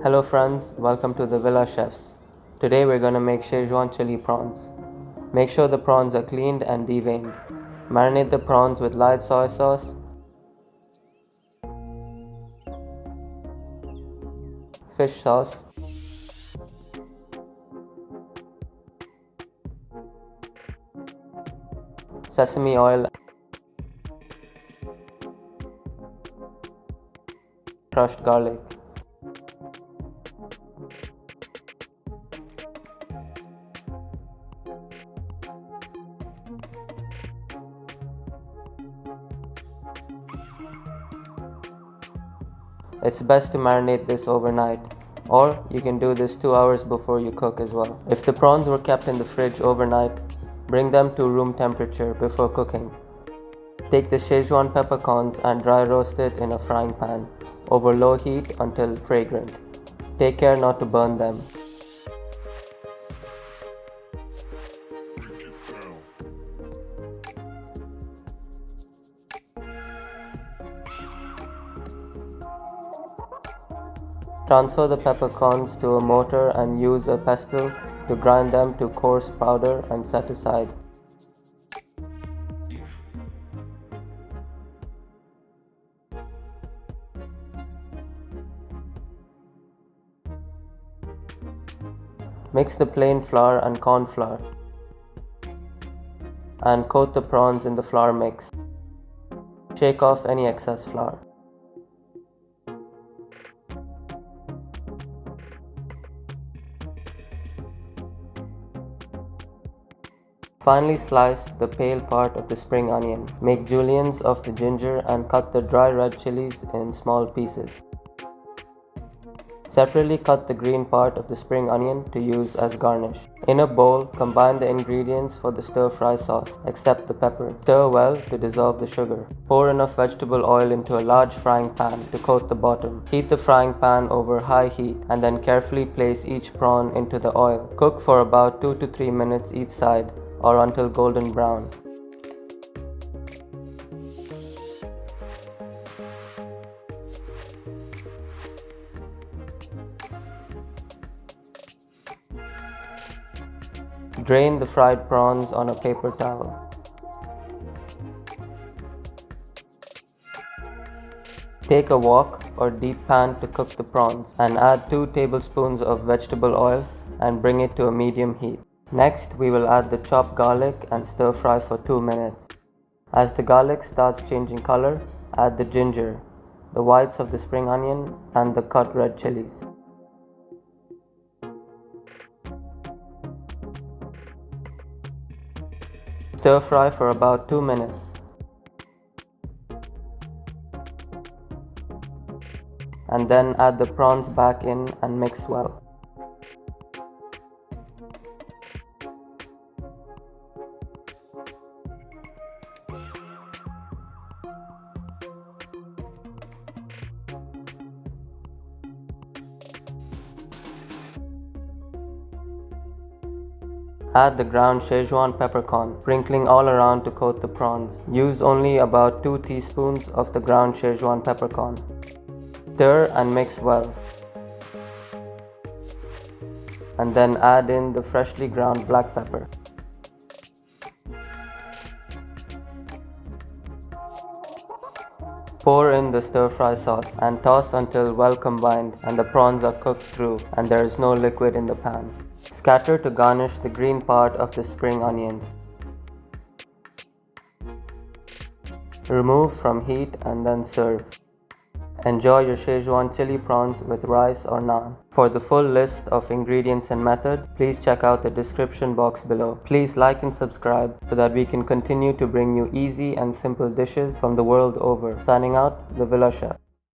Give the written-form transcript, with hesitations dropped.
Hello friends, welcome to the Villa Chefs. Today we're going to make Sichuan chili prawns. Make sure the prawns are cleaned and deveined. Marinate the prawns with light soy sauce, fish sauce, sesame oil, crushed garlic. It's best to marinate this overnight, or you can do this 2 hours before you cook as well. If the prawns were kept in the fridge overnight, bring them to room temperature before cooking. Take the Sichuan peppercorns and dry roast it in a frying pan over low heat until fragrant. Take care not to burn them. Transfer the peppercorns to a mortar and use a pestle to grind them to coarse powder and set aside. Mix the plain flour and cornflour and coat the prawns in the flour mix. Shake off any excess flour. Finally slice the pale part of the spring onion. Make juliennes of the ginger and cut the dry red chillies in small pieces. Separately cut the green part of the spring onion to use as garnish. In a bowl, combine the ingredients for the stir-fry sauce, except the pepper. Stir well to dissolve the sugar. Pour enough vegetable oil into a large frying pan to coat the bottom. Heat the frying pan over high heat and then carefully place each prawn into the oil. Cook for about 2 to 3 minutes each side, or until golden brown. Drain the fried prawns on a paper towel. Take a wok or deep pan to cook the prawns and add 2 tablespoons of vegetable oil and bring it to a medium heat. Next, we will add the chopped garlic and stir fry for 2 minutes. As the garlic starts changing color, add the ginger, the whites of the spring onion, and the cut red chillies. Stir fry for about 2 minutes. And then add the prawns back in and mix well. Add the ground Sichuan peppercorn, sprinkling all around to coat the prawns. Use only about 2 teaspoons of the ground Sichuan peppercorn. Stir and mix well. And then add in the freshly ground black pepper. Pour in the stir-fry sauce and toss until well combined and the prawns are cooked through and there is no liquid in the pan. Scatter to garnish the green part of the spring onions. Remove from heat and then serve. Enjoy your Sichuan chili prawns with rice or naan. For the full list of ingredients and method, please check out the description box below. Please like and subscribe so that we can continue to bring you easy and simple dishes from the world over. Signing out, the Villa Chef.